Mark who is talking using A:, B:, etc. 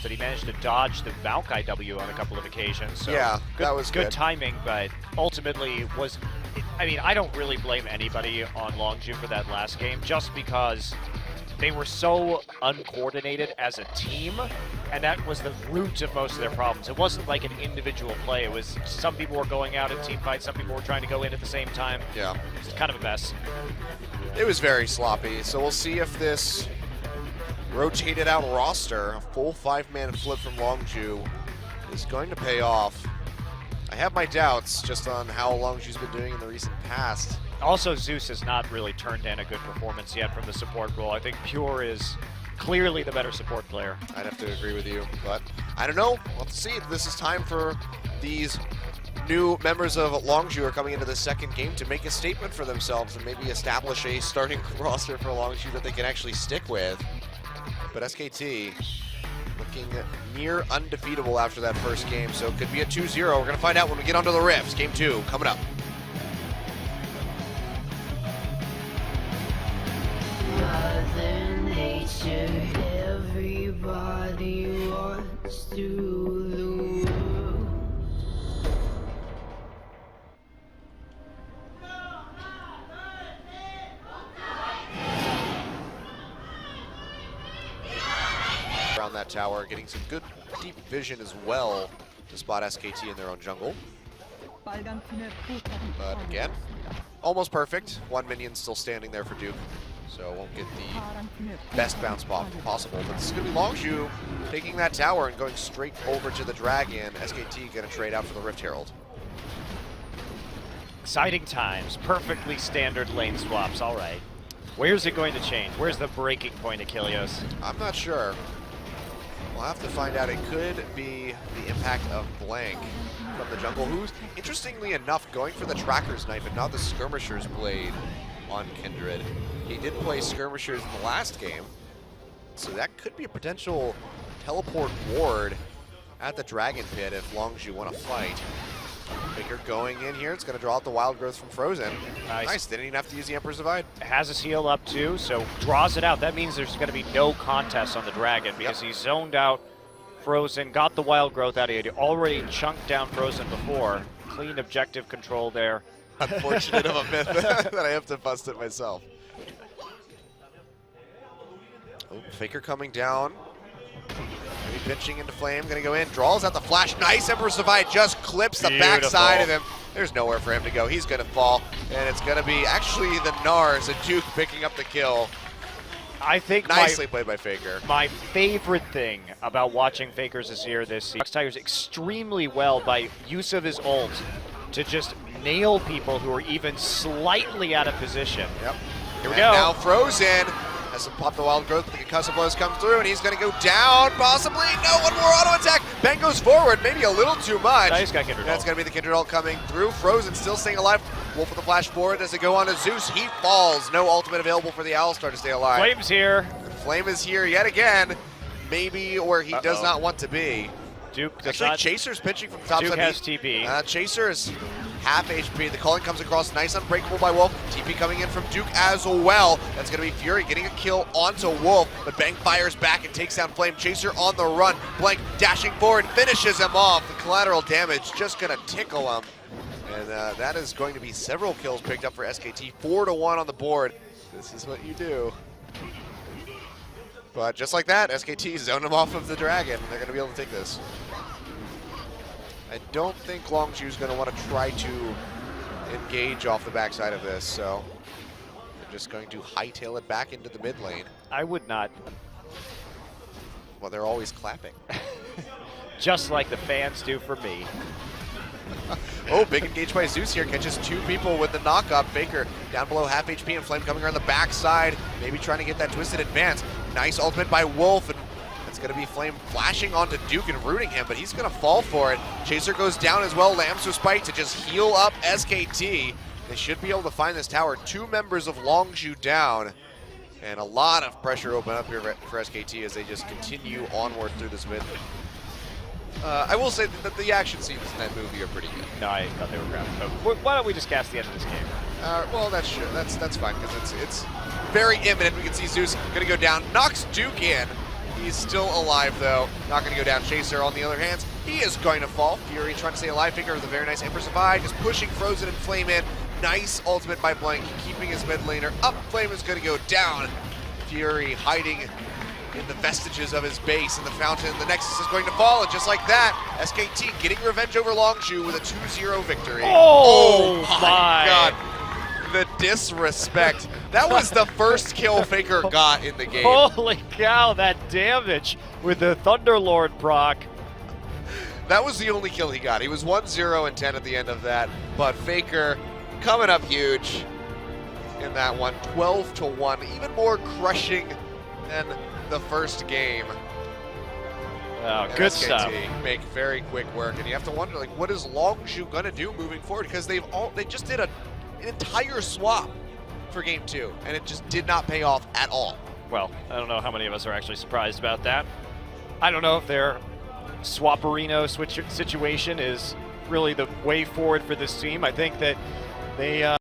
A: that he managed to dodge the Maokai W on a couple of occasions. So
B: yeah, that was
A: good timing, but ultimately was, I mean, I don't really blame anybody on Longzhu for that last game, just because they were so uncoordinated as a team, and that was the root of most of their problems. It wasn't like an individual play. It was some people were going out in team fights, some people were trying to go in at the same time.
B: Yeah.
A: It's kind of a mess.
B: It was very sloppy, so we'll see if this rotated out roster, a full 5-man flip from Longzhu, is going to pay off. I have my doubts just on how Longzhu's been doing in the recent past.
A: Also, Zeus has not really turned in a good performance yet from the support role. I think Pure is clearly the better support player.
B: I'd have to agree with you, but I don't know. We'll have to see. This is time for these new members of Longzhu are coming into the second game to make a statement for themselves and maybe establish a starting roster for Longzhu that they can actually stick with. But SKT looking near undefeatable after that first game, so it could be a 2-0. We're going to find out when we get onto the Rifts. Game 2 coming up.
C: Mother Nature, everybody wants to rule the world.
B: Around that tower, getting some good deep vision as well to spot SKT in their own jungle. But again, almost perfect. One minion still standing there for Duke, so won't get the best bounce spot possible. But this is going to be Longzhu taking that tower and going straight over to the Dragon. SKT going to trade out for the Rift Herald.
A: Exciting times, perfectly standard lane swaps, all right. Where's it going to change? Where's the breaking point, Achilles?
B: I'm not sure. We'll have to find out. It could be the impact of Blank from the jungle, who's, interestingly enough, going for the Tracker's Knife and not the Skirmisher's Blade on Kindred. He did play Skirmishers in the last game, so that could be a potential teleport ward at the Dragon Pit if Longzhu want to fight. Faker going in here. It's going to draw out the Wild Growth from Frozen. Nice. Didn't even have to use the Emperor's Divide.
A: Has his heal up too, so draws it out. That means there's going to be no contest on the Dragon because he zoned out Frozen, got the Wild Growth out. He had already chunked down Frozen before. Clean objective control there.
B: Unfortunate of a myth that I have to bust it myself. Oh, Faker coming down. Maybe pinching into Flame, gonna go in, draws out the flash. Nice, Emperor's Divide just clips the backside of him. There's nowhere for him to go. He's gonna fall, and it's gonna be actually the Nars and Duke picking up the kill.
A: I think
B: nicely played by Faker.
A: My favorite thing about watching Faker's Azir this season, Tigers extremely well by use of his ult to just nail people who are even slightly out of position.
B: Yep.
A: Here we go.
B: Now Frozen has to pop the Wild Growth, but the concussive blows come through, and he's going to go down, possibly. No, one more auto attack. Ben goes forward, maybe a little too much.
A: Nice, got Kindred
B: That's going to be the Kindred ult coming through. Frozen still staying alive. Wolf with the flash forward. Does it go on to Zeus? He falls. No ultimate available for the Owlstar to stay alive.
A: Flame's here.
B: Flame is here yet again. Maybe where he does not want to be.
A: Duke does
B: Actually,
A: not.
B: Chaser's pitching from the top
A: Duke
B: side.
A: has TP.
B: Chaser is half HP. The calling comes across. Nice unbreakable by Wolf. TP coming in from Duke as well. That's going to be Fury getting a kill onto Wolf. But Bang fires back and takes down Flame. Chaser on the run. Blank dashing forward, finishes him off. The collateral damage just going to tickle him. And that is going to be several kills picked up for SKT. 4-1 on the board. This is what you do. But just like that, SKT zoned him off of the Dragon. They're going to be able to take this. I don't think Longzhu is going to want to try to engage off the backside of this, so they're just going to hightail it back into the mid lane.
A: I would not.
B: Well, they're always clapping.
A: Just like the fans do for me.
B: Oh, big engage by Zeus here. Catches two people with the knockup. Faker down below half HP and Flame coming around the backside. Maybe trying to get that twisted advance. Nice ultimate by Wolf, and it's going to be Flame flashing onto Duke and rooting him, but he's going to fall for it. Chaser goes down as well. Lambs with Spike to just heal up SKT. They should be able to find this tower. Two members of Longzhu down, and a lot of pressure open up here for SKT as they just continue onward through this mid. I will say that the action scenes in that movie are pretty good.
A: No, I thought they were grabbing. But why don't we just cast the end of this game?
B: Well, that's true. That's fine because it's very imminent. We can see Zeus going to go down, knocks Duke in. He's still alive, though. Not going to go down. Chaser, on the other hand, he is going to fall. Fury trying to stay alive. Faker with a very nice Empress of Eye, just pushing Frozen and Flame in. Nice ultimate by Blank, keeping his mid laner up. Flame is going to go down. Fury hiding in the vestiges of his base in the fountain. The Nexus is going to fall, and just like that, SKT getting revenge over Longzhu with a 2-0 victory.
A: Oh
B: my God. The disrespect. That was the first kill Faker got in the game.
A: Holy cow, that damage with the Thunderlord proc.
B: That was the only kill he got. He was 1-0 and 10 at the end of that, but Faker coming up huge in that one. 12-1, even more crushing than the first game.
A: Oh,
B: And
A: good
B: SKT
A: stuff.
B: make very quick work, and you have to wonder, like, what is Longzhu gonna do moving forward? Because they just did an entire swap for game 2, and it just did not pay off at all.
A: Well, I don't know how many of us are actually surprised about that. I don't know if their Swapperino situation is really the way forward for this team. I think that they